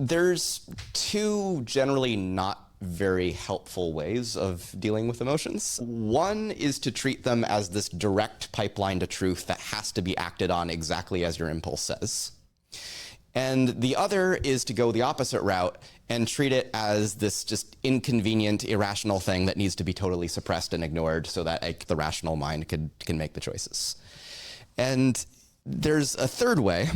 There's two generally not very helpful ways of dealing with emotions. One is to treat them as this direct pipeline to truth that has to be acted on exactly as your impulse says. And the other is to go the opposite route and treat it as this just inconvenient, irrational thing that needs to be totally suppressed and ignored so that the rational mind can make the choices. And there's a third way.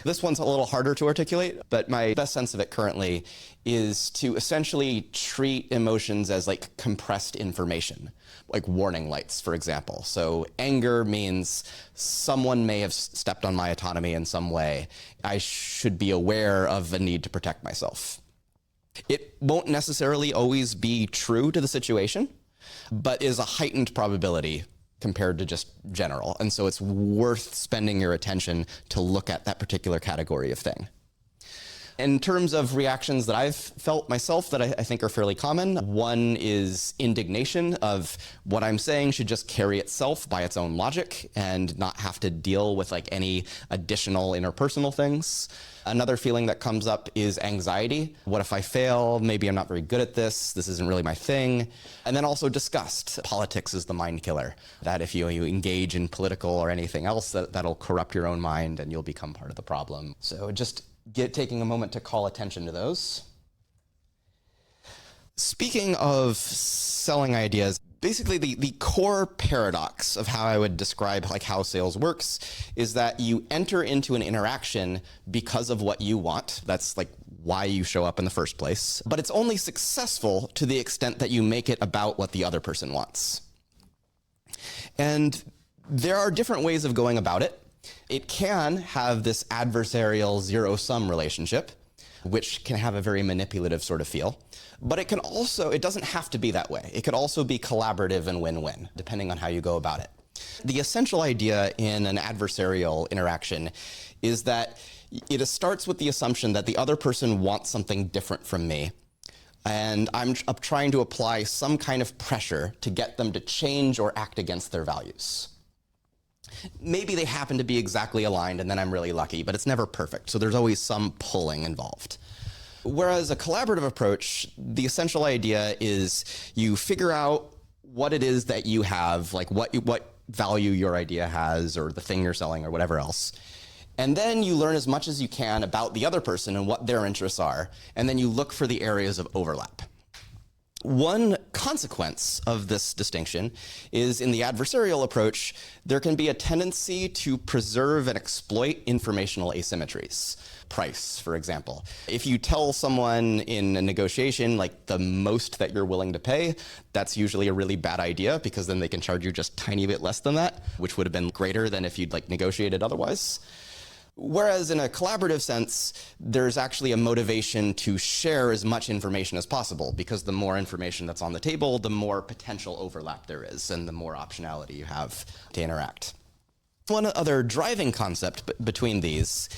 This one's a little harder to articulate, but my best sense of it currently is to essentially treat emotions as like compressed information, like warning lights, for example. So anger means someone may have stepped on my autonomy in some way. I should be aware of a need to protect myself. It won't necessarily always be true to the situation, but is a heightened probability compared to just general. And so it's worth spending your attention to look at that particular category of thing. In terms of reactions that I've felt myself that I think are fairly common, one is indignation of what I'm saying should just carry itself by its own logic and not have to deal with like any additional interpersonal things. Another feeling that comes up is anxiety. What if I fail? Maybe I'm not very good at this. This isn't really my thing. And then also disgust. Politics is the mind killer. That if you engage in political or anything else, that'll corrupt your own mind and you'll become part of the problem. So just taking a moment to call attention to those. Speaking of selling ideas, basically the core paradox of how I would describe like how sales works is that you enter into an interaction because of what you want. That's like why you show up in the first place. But it's only successful to the extent that you make it about what the other person wants. And there are different ways of going about it. It can have this adversarial zero-sum relationship, which can have a very manipulative sort of feel. But it doesn't have to be that way. It could also be collaborative and win-win, depending on how you go about it. The essential idea in an adversarial interaction is that it starts with the assumption that the other person wants something different from me. And I'm trying to apply some kind of pressure to get them to change or act against their values. Maybe they happen to be exactly aligned and then I'm really lucky, but it's never perfect. So there's always some pulling involved. Whereas a collaborative approach, the essential idea is you figure out what it is that you have, like what value your idea has or the thing you're selling or whatever else. And then you learn as much as you can about the other person and what their interests are. And then you look for the areas of overlap. One consequence of this distinction is in the adversarial approach, there can be a tendency to preserve and exploit informational asymmetries. Price, for example. If you tell someone in a negotiation like the most that you're willing to pay, that's usually a really bad idea because then they can charge you just a tiny bit less than that, which would have been greater than if you'd like negotiated otherwise. Whereas in a collaborative sense, there's actually a motivation to share as much information as possible because the more information that's on the table, the more potential overlap there is and the more optionality you have to interact. One other driving concept between these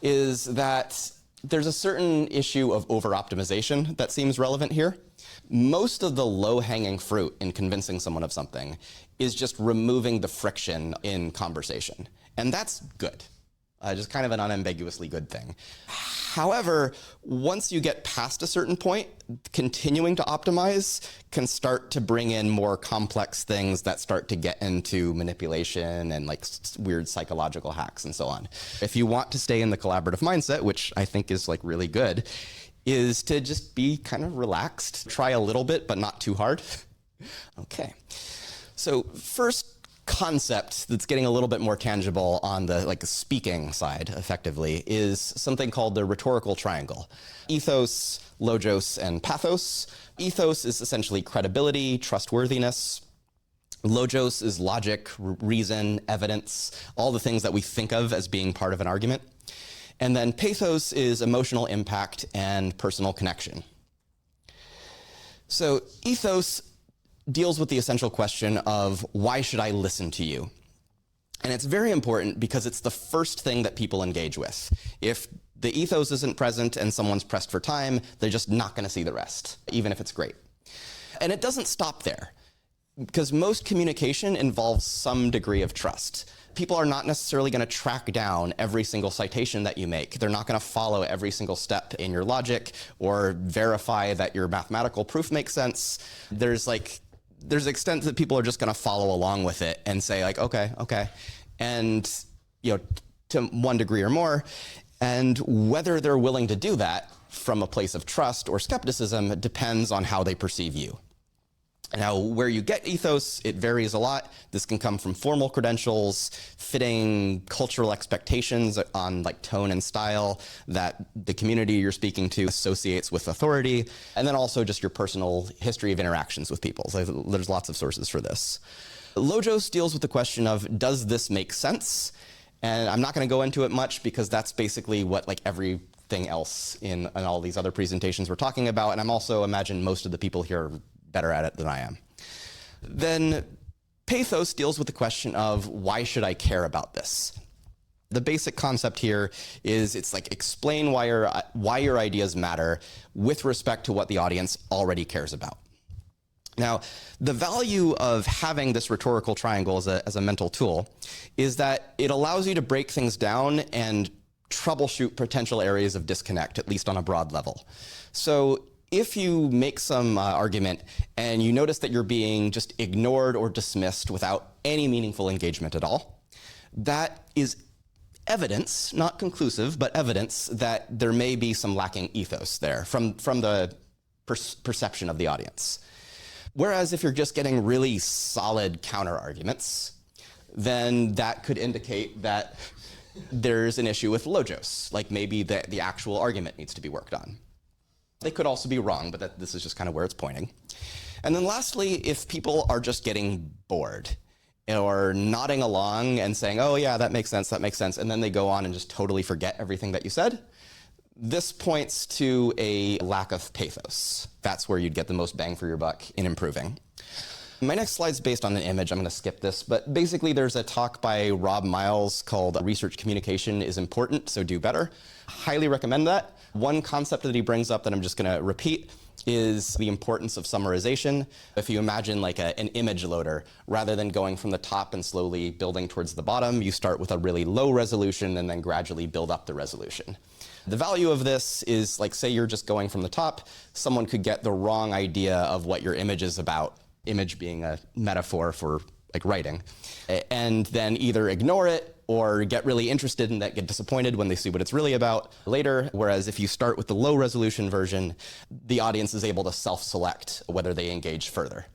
is that there's a certain issue of over-optimization that seems relevant here. Most of the low-hanging fruit in convincing someone of something is just removing the friction in conversation. And that's good. Just kind of an unambiguously good thing. However, once you get past a certain point, continuing to optimize can start to bring in more complex things that start to get into manipulation and like weird psychological hacks and so on. If you want to stay in the collaborative mindset, which I think is like really good, is to just be kind of relaxed, try a little bit, but not too hard. Okay. So first, concept that's getting a little bit more tangible on the speaking side effectively is something called the rhetorical triangle. Ethos, logos, and pathos. Ethos is essentially credibility, trustworthiness. Logos is logic, reason, evidence, all the things that we think of as being part of an argument. And then pathos is emotional impact and personal connection. So ethos deals with the essential question of why should I listen to you? And it's very important because it's the first thing that people engage with. If the ethos isn't present and someone's pressed for time, they're just not going to see the rest, even if it's great. And it doesn't stop there because most communication involves some degree of trust. people are not necessarily going to track down every single citation that you make. They're not going to follow every single step in your logic or verify that your mathematical proof makes sense. There's extent that people are just going to follow along with it and say like, okay. And, to one degree or more. And whether they're willing to do that from a place of trust or skepticism depends on how they perceive you. Now, where you get ethos, it varies a lot. This can come from formal credentials, fitting cultural expectations on like tone and style that the community you're speaking to associates with authority, and then also just your personal history of interactions with people. So there's lots of sources for this. Logos deals with the question of, does this make sense? And I'm not going to go into it much because that's basically what like everything else in all these other presentations we're talking about. And I'm also imagine most of the people here are better at it than I am. Then pathos deals with the question of, why should I care about this? The basic concept here is it's like explain why your ideas matter with respect to what the audience already cares about. Now, the value of having this rhetorical triangle as a mental tool is that it allows you to break things down and troubleshoot potential areas of disconnect, at least on a broad level. So if you make some argument and you notice that you're being just ignored or dismissed without any meaningful engagement at all, that is evidence, not conclusive, but evidence that there may be some lacking ethos there from the perception of the audience. Whereas if you're just getting really solid counter arguments, then that could indicate that there's an issue with logos, like maybe the actual argument needs to be worked on. They could also be wrong, but this is just kind of where it's pointing. And then lastly, if people are just getting bored or nodding along and saying, oh yeah, that makes sense, and then they go on and just totally forget everything that you said, this points to a lack of pathos. That's where you'd get the most bang for your buck in improving. My next slide's based on an image. I'm going to skip this, but basically there's a talk by Rob Miles called Research Communication is Important, so Do Better. Highly recommend that. One concept that he brings up that I'm just going to repeat is the importance of summarization. If you imagine like an image loader, rather than going from the top and slowly building towards the bottom, you start with a really low resolution and then gradually build up the resolution. The value of this is, like, say you're just going from the top, someone could get the wrong idea of what your image is about, image being a metaphor for like writing, and then either ignore it or get really interested in that, get disappointed when they see what it's really about later. Whereas if you start with the low resolution version, the audience is able to self-select whether they engage further.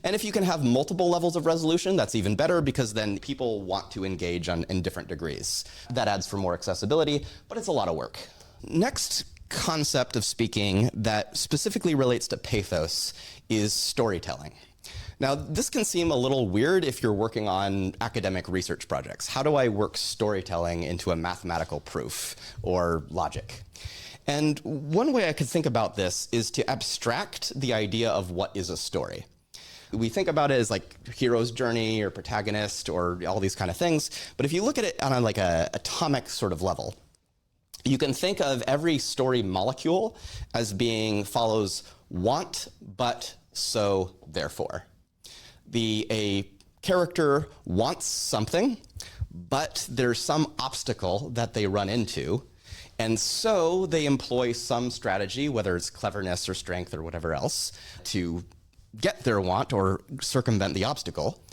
And if you can have multiple levels of resolution, that's even better, because then people want to engage in different degrees. That adds for more accessibility, but it's a lot of work. Next concept of speaking that specifically relates to pathos is storytelling. Now, this can seem a little weird if you're working on academic research projects. How do I work storytelling into a mathematical proof or logic? And one way I could think about this is to abstract the idea of what is a story. We think about it as like hero's journey or protagonist or all these kind of things. But if you look at it on a atomic sort of level, you can think of every story molecule as follows want, but, so, therefore. A character wants something, but there's some obstacle that they run into, and so they employ some strategy, whether it's cleverness or strength or whatever else, to get their want or circumvent the obstacle,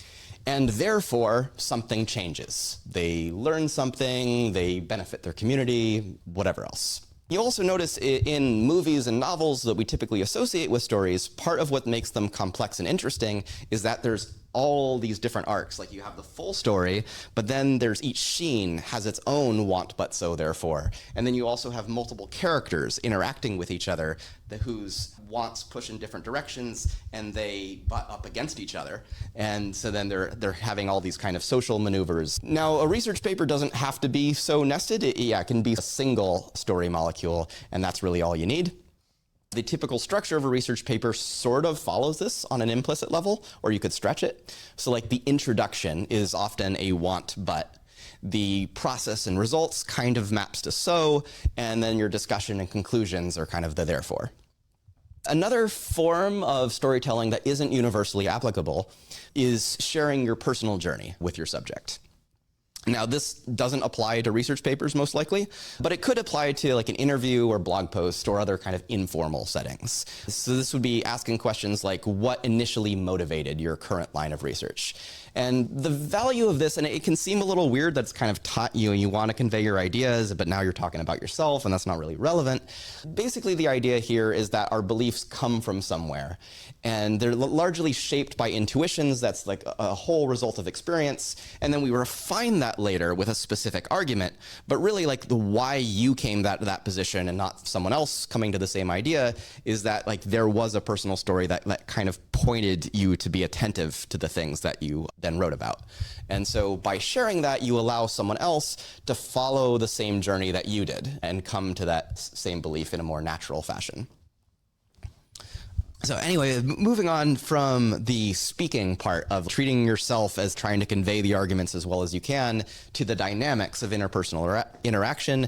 and therefore something changes. They learn something, they benefit their community, whatever else. You also notice in movies and novels that we typically associate with stories, part of what makes them complex and interesting is that there's all these different arcs. Like you have the full story, but then there's each scene has its own want, but, so, therefore. And then you also have multiple characters interacting with each other whose wants push in different directions and they butt up against each other. And so then they're having all these kind of social maneuvers. Now, a research paper doesn't have to be so nested. It can be a single story molecule, and that's really all you need. The typical structure of a research paper sort of follows this on an implicit level, or you could stretch it. So like the introduction is often a want, but. The process and results kind of maps to so, and then your discussion and conclusions are kind of the therefore. Another form of storytelling that isn't universally applicable is sharing your personal journey with your subject. Now, this doesn't apply to research papers most likely, but it could apply to like an interview or blog post or other kind of informal settings. So this would be asking questions like, what initially motivated your current line of research? And the value of this, and it can seem a little weird that's kind of taught you want to convey your ideas, but now you're talking about yourself and that's not really relevant. Basically, the idea here is that our beliefs come from somewhere and they're largely shaped by intuitions. That's like a whole result of experience. And then we refine that later with a specific argument, but really like the why you came to that position and not someone else coming to the same idea is that like there was a personal story that kind of pointed you to be attentive to the things that you then wrote about. And so by sharing that, you allow someone else to follow the same journey that you did and come to that same belief in a more natural fashion. So anyway, moving on from the speaking part of treating yourself as trying to convey the arguments as well as you can to the dynamics of interpersonal interaction,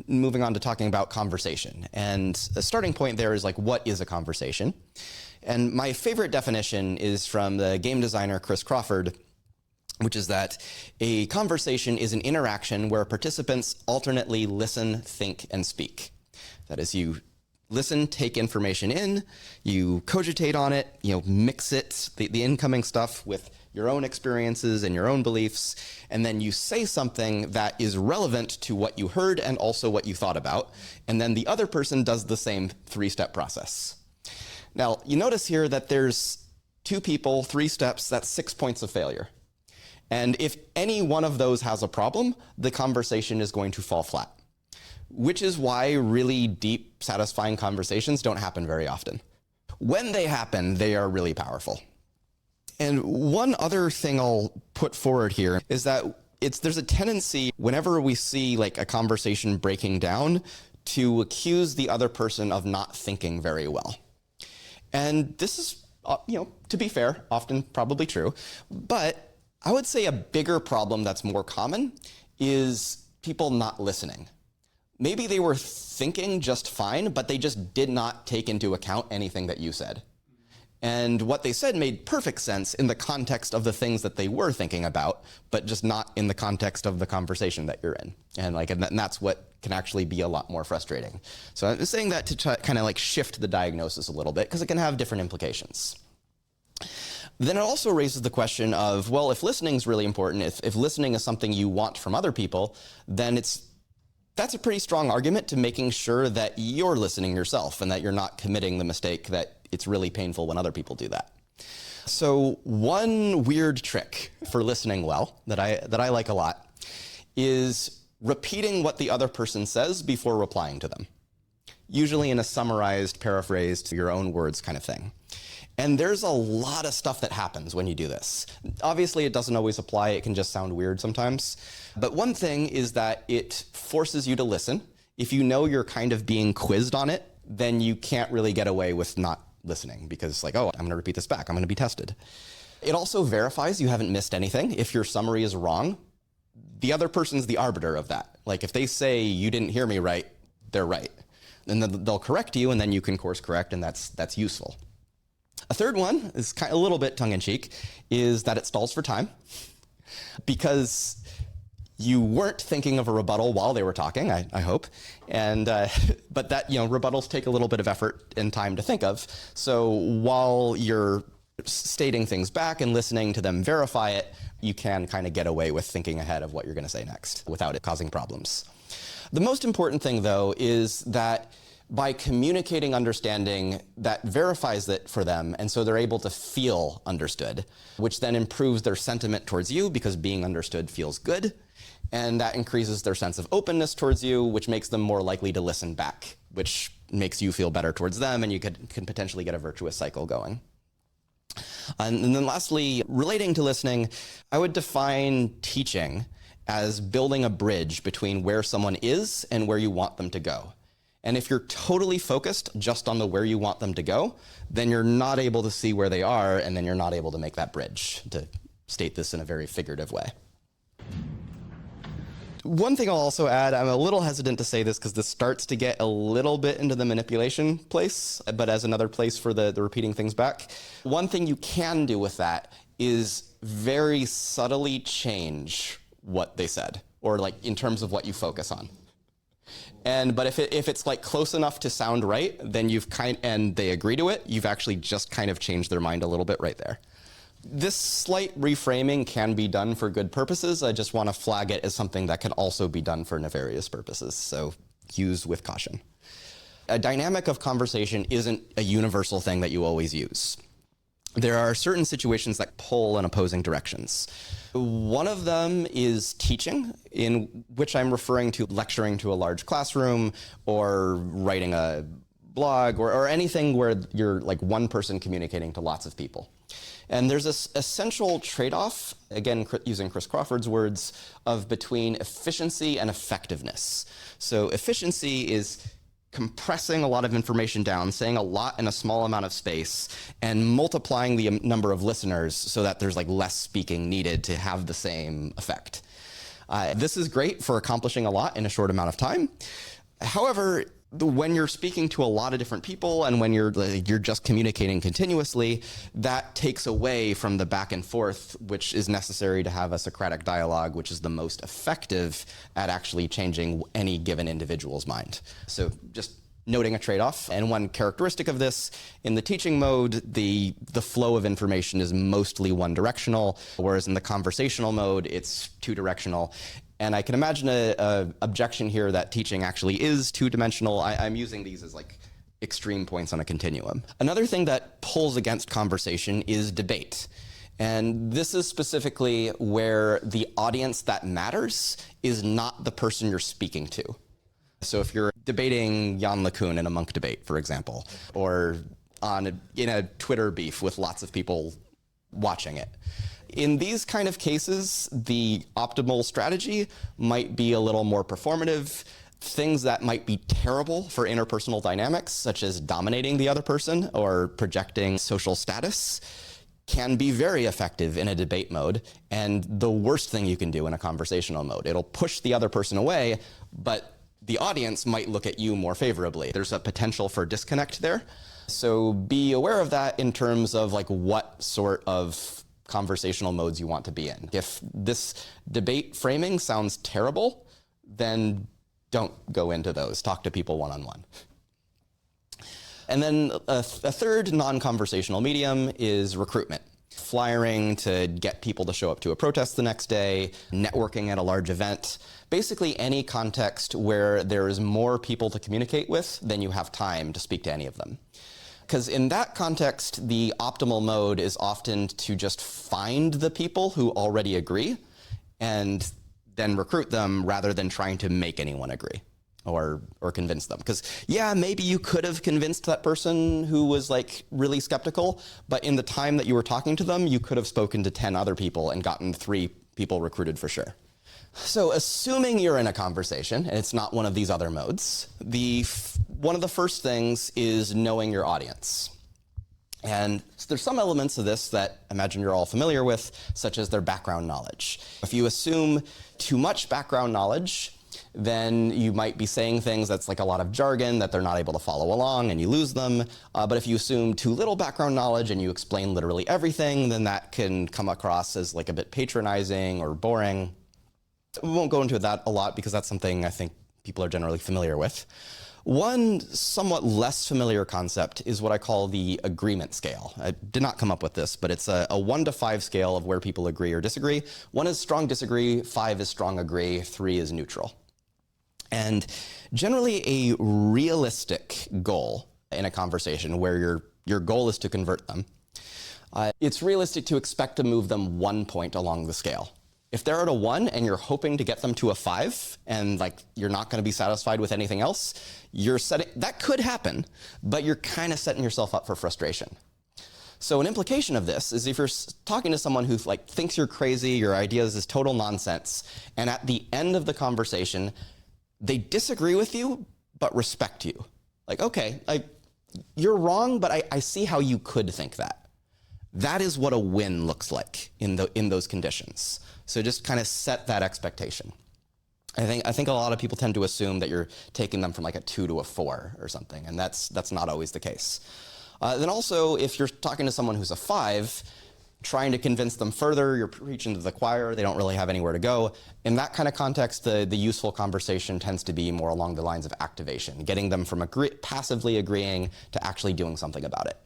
moving on to talking about conversation. And a starting point there is like, what is a conversation? And my favorite definition is from the game designer Chris Crawford, which is that a conversation is an interaction where participants alternately listen, think, and speak. That is, you listen, take information in, you cogitate on it, mix it, the incoming stuff with your own experiences and your own beliefs, and then you say something that is relevant to what you heard and also what you thought about, and then the other person does the same three-step process. Now, you notice here that there's 2 people, 3 steps, that's 6 points of failure. And if any one of those has a problem, the conversation is going to fall flat. Which is why really deep, satisfying conversations don't happen very often. When they happen, they are really powerful. And one other thing I'll put forward here is that there's a tendency whenever we see like a conversation breaking down to accuse the other person of not thinking very well. And this is, to be fair, often probably true. But I would say a bigger problem that's more common is people not listening. Maybe they were thinking just fine, but they just did not take into account anything that you said. And what they said made perfect sense in the context of the things that they were thinking about, but just not in the context of the conversation that you're in. And that's what can actually be a lot more frustrating. So I'm saying that to kind of like shift the diagnosis a little bit, because it can have different implications. Then it also raises the question of, well, if listening is really important, if listening is something you want from other people, then that's a pretty strong argument to making sure that you're listening yourself and that you're not committing the mistake that it's really painful when other people do that. So one weird trick for listening well that I like a lot is repeating what the other person says before replying to them, usually in a summarized, paraphrased, your own words kind of thing. And there's a lot of stuff that happens when you do this. Obviously, it doesn't always apply. It can just sound weird sometimes. But one thing is that it forces you to listen. If you know you're kind of being quizzed on it, then you can't really get away with not listening because like, oh, I'm going to repeat this back. I'm going to be tested. It also verifies you haven't missed anything. If your summary is wrong, the other person's the arbiter of that. Like if they say you didn't hear me right, they're right. And then they'll correct you and then you can course correct and that's useful. A third one is kind of a little bit tongue-in-cheek, is that it stalls for time because you weren't thinking of a rebuttal while they were talking, I hope, and but that rebuttals take a little bit of effort and time to think of. So while you're stating things back and listening to them verify it, you can kind of get away with thinking ahead of what you're going to say next without it causing problems. The most important thing, though, is that by communicating understanding, that verifies it for them, and so they're able to feel understood, which then improves their sentiment towards you because being understood feels good, and that increases their sense of openness towards you, which makes them more likely to listen back, which makes you feel better towards them, and you can potentially get a virtuous cycle going. And then lastly, relating to listening, I would define teaching as building a bridge between where someone is and where you want them to go. And if you're totally focused just on the where you want them to go, then you're not able to see where they are, and then you're not able to make that bridge, to state this in a very figurative way. One thing I'll also add, I'm a little hesitant to say this because this starts to get a little bit into the manipulation place, but as another place for the repeating things back. One thing you can do with that is very subtly change what they said, or like in terms of what you focus on. But if it's like close enough to sound right, then and they agree to it, you've actually just kind of changed their mind a little bit right there. This slight reframing can be done for good purposes. I just want to flag it as something that can also be done for nefarious purposes, so use with caution. A dynamic of conversation isn't a universal thing that you always use. There are certain situations that pull in opposing directions. One of them is teaching, in which I'm referring to lecturing to a large classroom or writing a blog or anything where you're like one person communicating to lots of people. And there's this essential trade-off, again, using Chris Crawford's words, of between efficiency and effectiveness. So efficiency is compressing a lot of information down, saying a lot in a small amount of space, and multiplying the number of listeners so that there's like less speaking needed to have the same effect. This is great for accomplishing a lot in a short amount of time. However, when you're speaking to a lot of different people and when you're just communicating continuously, that takes away from the back and forth, which is necessary to have a Socratic dialogue, which is the most effective at actually changing any given individual's mind. So just noting a trade-off. And one characteristic of this, in the teaching mode, the flow of information is mostly one-directional, whereas in the conversational mode, it's two-directional. And I can imagine an objection here that teaching actually is two-dimensional. I'm using these as like extreme points on a continuum. Another thing that pulls against conversation is debate. And this is specifically where the audience that matters is not the person you're speaking to. So if you're debating Jan LeCun in a monk debate, for example, or in a Twitter beef with lots of people watching it, in these kind of cases, the optimal strategy might be a little more performative. Things that might be terrible for interpersonal dynamics, such as dominating the other person or projecting social status, can be very effective in a debate mode, and the worst thing you can do in a conversational mode. It'll push the other person away, but the audience might look at you more favorably. There's a potential for disconnect there. So be aware of that in terms of like what sort of conversational modes you want to be in. If this debate framing sounds terrible, then don't go into those. Talk to people one-on-one. And then a third non-conversational medium is recruitment. Flyering to get people to show up to a protest the next day, networking at a large event, basically any context where there is more people to communicate with than you have time to speak to any of them. Because in that context, the optimal mode is often to just find the people who already agree and then recruit them rather than trying to make anyone agree or convince them. Because yeah, maybe you could have convinced that person who was like really skeptical, but in the time that you were talking to them, you could have spoken to 10 other people and gotten 3 people recruited for sure. So assuming you're in a conversation and it's not one of these other modes, one of the first things is knowing your audience. And there's some elements of this that I imagine you're all familiar with, such as their background knowledge. If you assume too much background knowledge, then you might be saying things that's like a lot of jargon that they're not able to follow along and you lose them. But if you assume too little background knowledge and you explain literally everything, then that can come across as like a bit patronizing or boring. We won't go into that a lot because that's something I think people are generally familiar with. One somewhat less familiar concept is what I call the agreement scale. I did not come up with this, but it's a 1 to 5 scale of where people agree or disagree. 1 is strong disagree, 5 is strong agree, 3 is neutral. And generally a realistic goal in a conversation where your goal is to convert them, it's realistic to expect to move them 1 point along the scale. If they're at a 1 and you're hoping to get them to a 5 and like you're not going to be satisfied with anything else, that could happen, but you're kind of setting yourself up for frustration. So an implication of this is if you're talking to someone who like thinks you're crazy, your ideas is total nonsense, and at the end of the conversation, they disagree with you, but respect you. Like, okay, you're wrong, but I see how you could think that. That is what a win looks like in those conditions. So just kind of set that expectation. I think a lot of people tend to assume that you're taking them from like a 2 to a 4 or something, and that's not always the case. Then also, if you're talking to someone who's a 5, trying to convince them further, you're preaching to the choir, they don't really have anywhere to go. In that kind of context, the useful conversation tends to be more along the lines of activation, getting them from passively agreeing to actually doing something about it.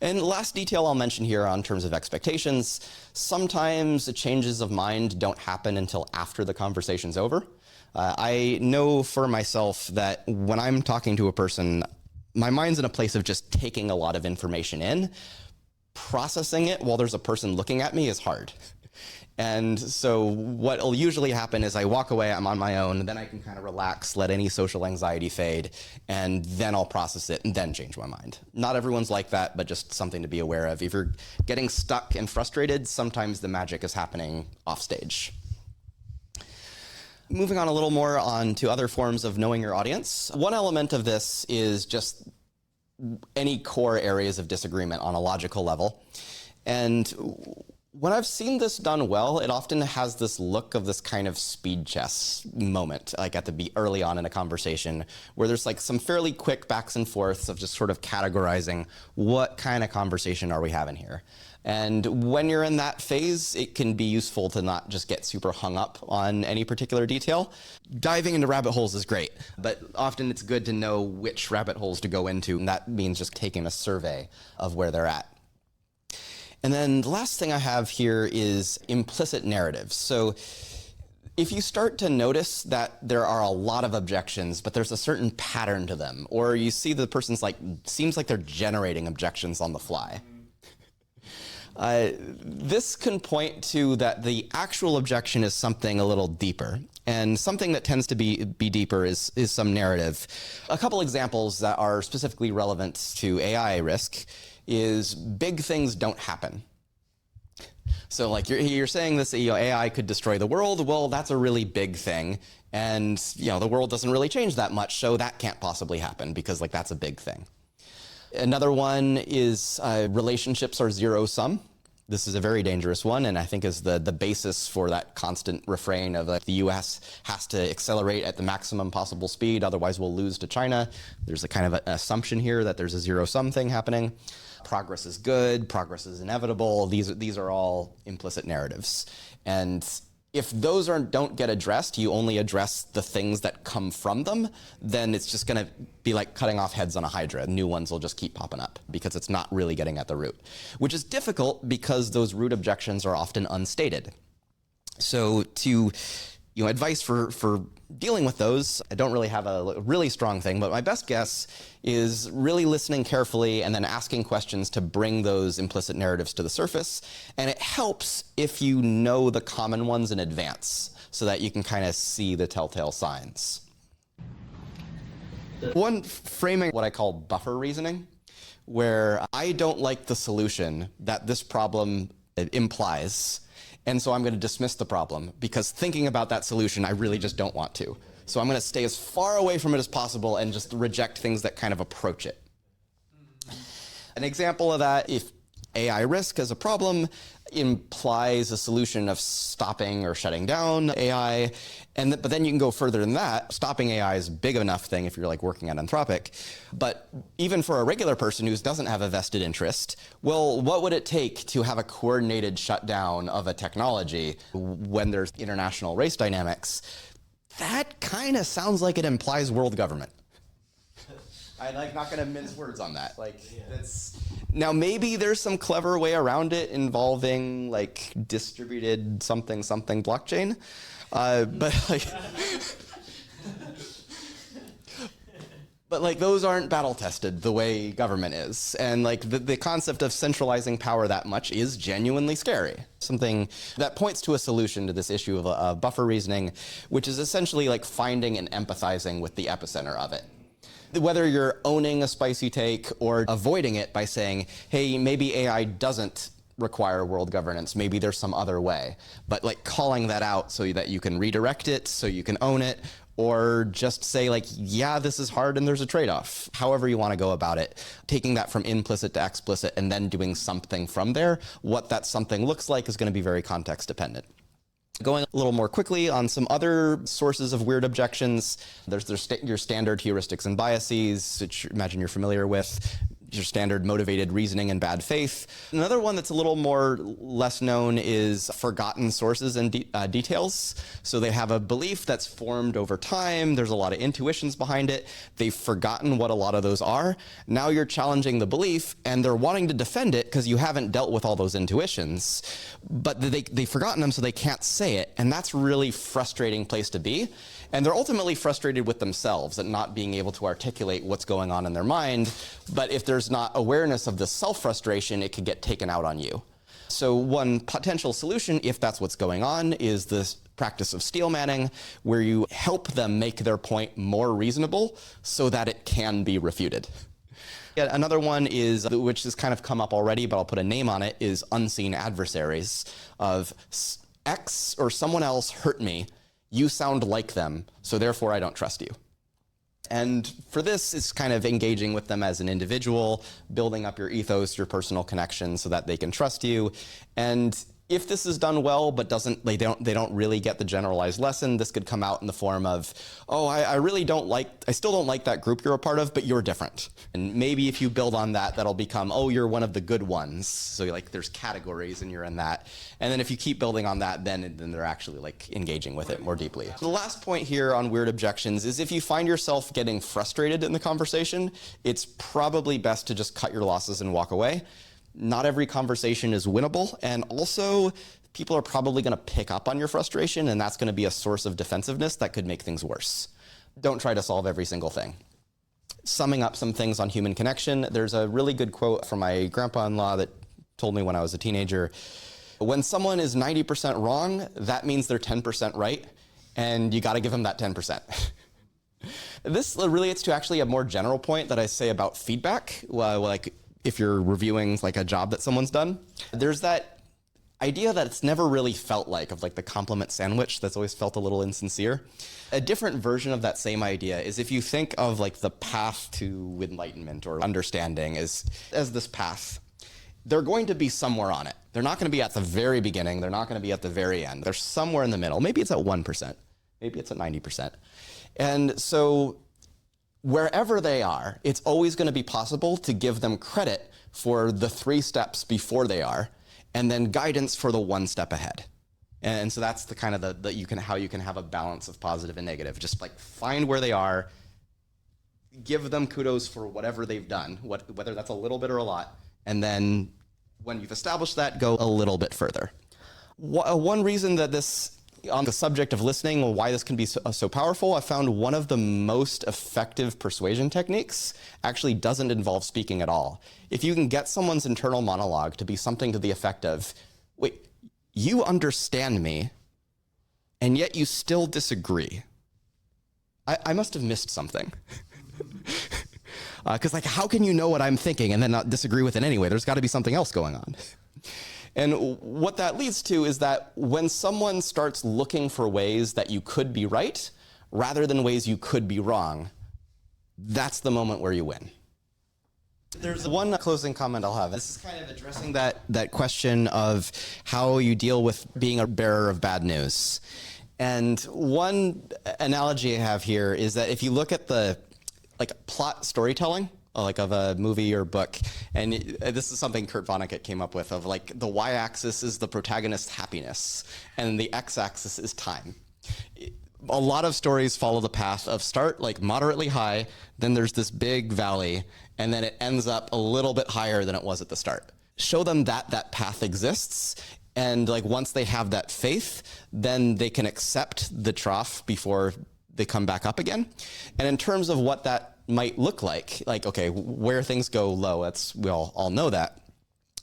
And last detail I'll mention here on terms of expectations, sometimes the changes of mind don't happen until after the conversation's over. I know for myself that when I'm talking to a person, my mind's in a place of just taking a lot of information in. Processing it while there's a person looking at me is hard. And so what will usually happen is I walk away, I'm on my own, and then I can kind of relax, let any social anxiety fade, and then I'll process it and then change my mind. Not everyone's like that, but just something to be aware of. If you're getting stuck and frustrated, sometimes the magic is happening off stage. Moving on a little more on to other forms of knowing your audience. One element of this is just any core areas of disagreement on a logical level. And when I've seen this done well, it often has this look of this kind of speed chess moment, like at the early on in a conversation, where there's like some fairly quick backs and forths of just sort of categorizing what kind of conversation are we having here. And when you're in that phase, it can be useful to not just get super hung up on any particular detail. Diving into rabbit holes is great, but often it's good to know which rabbit holes to go into, and that means just taking a survey of where they're at. And then the last thing I have here is implicit narratives. So if you start to notice that there are a lot of objections, but there's a certain pattern to them, or you see the person's seems like they're generating objections on the fly, this can point to that the actual objection is something a little deeper. And something that tends to be deeper is some narrative. A couple examples that are specifically relevant to AI risk is big things don't happen. So like you're saying this, AI could destroy the world. Well, that's a really big thing. And the world doesn't really change that much, so that can't possibly happen because that's a big thing. Another one is relationships are zero-sum. This is a very dangerous one, and I think is the basis for that constant refrain of the U.S. has to accelerate at the maximum possible speed, otherwise we'll lose to China. There's a kind of an assumption here that there's a zero-sum thing happening. Progress is good, progress is inevitable. These are all implicit narratives. And if those don't get addressed, you only address the things that come from them, then it's just going to be like cutting off heads on a hydra. New ones will just keep popping up because it's not really getting at the root, which is difficult because those root objections are often unstated. So advice for dealing with those, I don't really have a really strong thing, but my best guess is really listening carefully and then asking questions to bring those implicit narratives to the surface. And it helps if you know the common ones in advance so that you can kind of see the telltale signs. One framing what I call buffer reasoning, where I don't like the solution that this problem implies, and so I'm going to dismiss the problem because thinking about that solution, I really just don't want to. So I'm going to stay as far away from it as possible and just reject things that kind of approach it. An example of that, if AI risk as a problem implies a solution of stopping or shutting down AI, but then you can go further than that. Stopping AI is a big enough thing if you're working at Anthropic, but even for a regular person who doesn't have a vested interest, well, what would it take to have a coordinated shutdown of a technology when there's international race dynamics? That kind of sounds like it implies world government. I'm not going to mince words on that. Now maybe there's some clever way around it involving distributed something blockchain, but those aren't battle tested the way government is, and the concept of centralizing power that much is genuinely scary. Something that points to a solution to this issue of buffer reasoning, which is essentially finding and empathizing with the epicenter of it. Whether you're owning a spicy take or avoiding it by saying, hey, maybe AI doesn't require world governance, maybe there's some other way, but calling that out so that you can redirect it, so you can own it, or just say yeah, this is hard and there's a trade-off. However you want to go about it, taking that from implicit to explicit and then doing something from there. What that something looks like is going to be very context dependent. Going a little more quickly on some other sources of weird objections, there's your standard heuristics and biases, which I imagine you're familiar with. your standard motivated reasoning and bad faith. Another one that's a little more less known is forgotten sources and details. So they have a belief that's formed over time. There's a lot of intuitions behind it. They've forgotten what a lot of those are. Now you're challenging the belief and they're wanting to defend it because you haven't dealt with all those intuitions, but they've forgotten them so they can't say it. And that's a really frustrating place to be. And they're ultimately frustrated with themselves at not being able to articulate what's going on in their mind. But if there's not awareness of the self-frustration, it could get taken out on you. So one potential solution, if that's what's going on, is this practice of steel manning, where you help them make their point more reasonable so that it can be refuted. Yeah, another one is, which has kind of come up already, but I'll put a name on it, is unseen adversaries of X or someone else hurt me. You sound like them, so therefore I don't trust you. And for this, it's kind of engaging with them as an individual, building up your ethos, your personal connections so that they can trust you. And if this is done well, but they don't really get the generalized lesson, this could come out in the form of, oh, I still don't like that group you're a part of, but you're different. And maybe if you build on that, that'll become, oh, you're one of the good ones. So like there's categories and you're in that. And then if you keep building on that, then they're actually like engaging with it more deeply. The last point here on weird objections is if you find yourself getting frustrated in the conversation, it's probably best to just cut your losses and walk away. Not every conversation is winnable, and also people are probably going to pick up on your frustration, and that's going to be a source of defensiveness that could make things worse. Don't try to solve every single thing. Summing up some things on human connection, there's a really good quote from my grandpa-in-law that told me when I was a teenager, when someone is 90% wrong, that means they're 10% right, and you got to give them that 10%. This relates to actually a more general point that I say about feedback, like if you're reviewing like a job that someone's done. There's that idea that it's never really felt like, of like the compliment sandwich that's always felt a little insincere. A different version of that same idea is if you think of like the path to enlightenment or understanding as this path, they're going to be somewhere on it. They're not going to be at the very beginning. They're not going to be at the very end. They're somewhere in the middle. Maybe it's at 1%. Maybe it's at 90%. And so wherever they are, it's always going to be possible to give them credit for the 3 steps before they are, and then guidance for the 1 step ahead. And so that's the kind of how you can have a balance of positive and negative. Just like find where they are, give them kudos for whatever they've done, whether that's a little bit or a lot, and then when you've established that, go a little bit further. One reason that this, on the subject of listening, why this can be so powerful, I found one of the most effective persuasion techniques actually doesn't involve speaking at all. If you can get someone's internal monologue to be something to the effect of, wait, you understand me, and yet you still disagree. I must have missed something. Because like, how can you know what I'm thinking and then not disagree with it anyway? There's got to be something else going on. And what that leads to is that when someone starts looking for ways that you could be right, rather than ways you could be wrong, that's the moment where you win. There's one closing comment I'll have. This is kind of addressing that question of how you deal with being a bearer of bad news. And one analogy I have here is that if you look at the plot storytelling, like of a movie or book, and this is something Kurt Vonnegut came up with, of like the y-axis is the protagonist's happiness, and the x-axis is time. A lot of stories follow the path of start like moderately high, then there's this big valley, and then it ends up a little bit higher than it was at the start. Show them that path exists, and like once they have that faith, then they can accept the trough before they come back up again. And in terms of what that might look like, okay, where things go low, we all know that.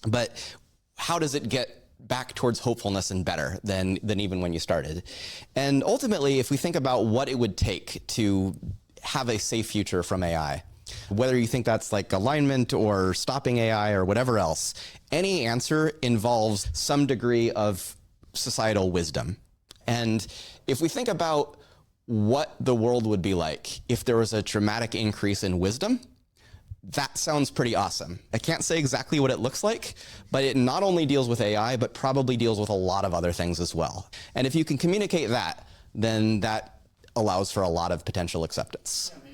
But how does it get back towards hopefulness and better than even when you started? And ultimately, if we think about what it would take to have a safe future from AI, whether you think that's like alignment or stopping AI or whatever else, any answer involves some degree of societal wisdom. And if we think about what the world would be like if there was a dramatic increase in wisdom, that sounds pretty awesome. I can't say exactly what it looks like, but it not only deals with AI, but probably deals with a lot of other things as well. And if you can communicate that, then that allows for a lot of potential acceptance.